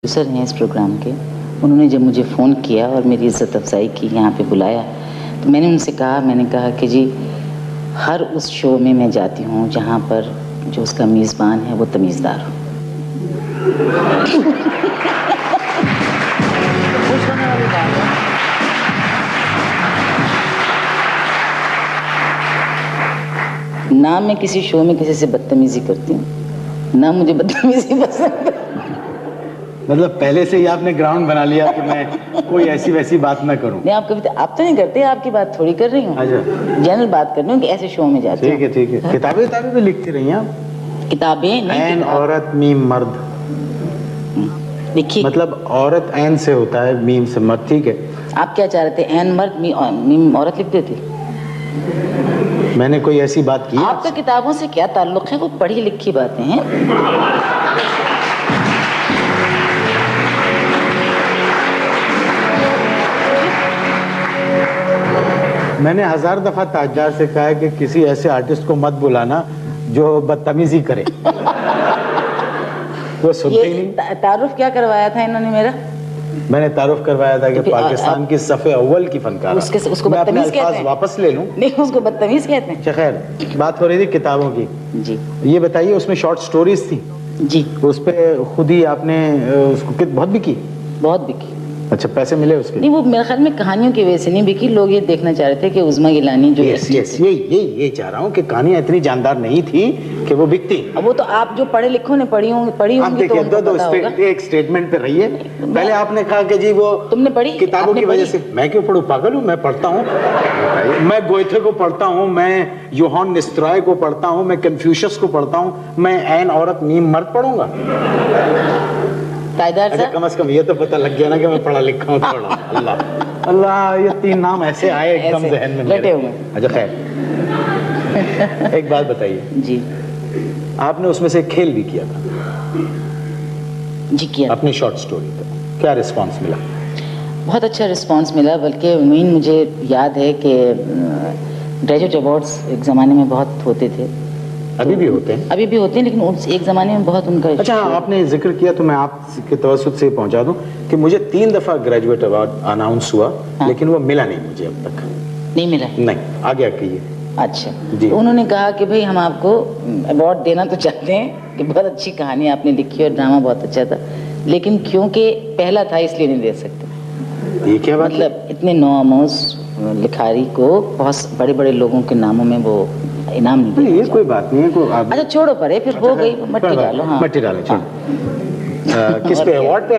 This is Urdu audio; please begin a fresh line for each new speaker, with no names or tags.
پروڈیوسر ہیں اس پروگرام کے، انہوں نے جب مجھے فون کیا اور میری عزت افزائی کی، یہاں پہ بلایا، تو میں نے ان سے کہا کہ جی ہر اس شو میں میں جاتی ہوں جہاں پر جو اس کا میزبان ہے وہ تمیزدار ہو۔ نہ میں کسی شو میں کسی سے بدتمیزی کرتی ہوں، نہ مجھے بدتمیزی پسند ہے۔
مطلب پہلے سے ہی آپ نے گراؤنڈ بنا لیا کہ میں کوئی ایسی ویسی بات نہ کروں۔
نہیں، آپ تو نہیں کرتے، آپ کی بات تھوڑی کر رہی ہوں، جنرل بات کر رہی ہوں کہ ایسے شو میں جاتے ہیں۔
ٹھیک ہے، کتابیں بھی لکھتی رہی ہیں آپ؟
کتابیں نہیں،
عین عورت میم مرد
لکھی،
مطلب عورت عین سے ہوتا ہے، میم سے مرد، ٹھیک ہے۔
آپ کیا چاہ رہے تھے، عین مرد میم عورت لکھ دیتے؟
میں نے کوئی ایسی بات کی؟
آپ کا کتابوں سے کیا تعلق ہے؟ وہ پڑھی لکھی باتیں ہیں۔
میں نے 1000 دفعہ تاجدار سے کہا ہے کہ کسی ایسے آرٹسٹ کو مت بلانا جو بدتمیزی کرے، وہ سنتے ہی نہیں۔
تعارف کیا کروایا تھا انہوں نے میرا؟
میں نے تعارف کروایا تھا کہ پاکستان کی صف اول کی فنکار،
اس کو بدتمیز کہتے ہیں؟
واپس لے لوں؟
نہیں، اس کو بدتمیز کہتے ہیں۔
خیر، بات ہو رہی تھی کتابوں کی۔
جی
یہ بتائیے، اس میں شارٹ سٹوریز تھی؟
جی،
اس پہ خود ہی آپ نے اس کو بہت بکی؟
بہت بکی۔
اچھا، پیسے ملے اس کے؟
نہیں، وہ میرے خیال میں کہانیوں کی وجہ سے نہیں بکی، لوگ یہ دیکھنا چاہ رہے تھے کہ عظمیٰ گیلانی جو
یہ چاہ رہا ہوں کہ کہانیاں اتنی جاندار نہیں تھی کہ وہ بکتی۔
وہ تو آپ جو پڑھے لکھوں نے پڑھی ہوں گی تو ان کو پتہ ہوگا۔
ایک سٹیٹمنٹ پہ رہیے، پہلے آپ نے کہا کہ جی وہ
تم نے پڑھی
کتابوں کی وجہ سے۔ میں کیوں پڑھوں، پاگل ہوں؟ میں پڑھتا ہوں، میں گوئتھے کو پڑھتا ہوں، میں یوہان نسترائے کو پڑھتا ہوں، میں کنفیوشس کو پڑھتا ہوں، میں عین عورت میم مرد پڑھوں گا؟ کم از کم یہ تو پتہ لگ گیا نا کہ میں پڑھا لکھا ہوں تھوڑا۔ اللہ اللہ، یہ 3 نام ایسے آئے ایک دم ذہن میں میرے۔ اچھا خیر، ایک بات بتائیے
جی،
آپ نے اس میں سے کھیل بھی کیا تھا؟
جی کیا،
اپنی شارٹ سٹوری کا کیا رسپانس ملا؟
بہت اچھا رسپانس ملا، بلکہ مجھے یاد ہے کہ گریجویٹ ایوارڈز ایک زمانے میں بہت ہوتے تھے،
ابھی بھی ہوتے ہیں؟
ابھی بھی ہوتے ہیں، لیکن ایک زمانے میں بہت ان کا۔
اچھا، آپ نے ذکر کیا تو میں آپ کے توسط سے پہنچا دوں کہ مجھے 3 دفعہ گریجویٹ ایوارڈ اناؤنس ہوا، لیکن وہ ملا نہیں مجھے اب تک۔
نہیں ملا؟
نہیں، آگے کہیے۔
اچھا جی، انہوں نے کہا کہ بھئی ہم آپ کو ایوارڈ دینا تو چاہتے ہیں کہ بہت اچھی کہانی آپ نے لکھی اور ڈرامہ بہت اچھا تھا، لیکن کیونکہ پہلا تھا اس لیے نہیں دے سکتے۔
یہ کیا بات؟
مطلب اتنے نوآموز لکھاری کو بہت بڑے بڑے لوگوں کے ناموں میں وہ انعام نہیں دیا۔
یہ کوئی بات نہیں ہے۔
اچھا چھوڑو، پرے پھر ہو گئی، مٹی ڈالو۔ ہاں،
مٹی ڈالیں، کس پہ ایوارڈ پہ؟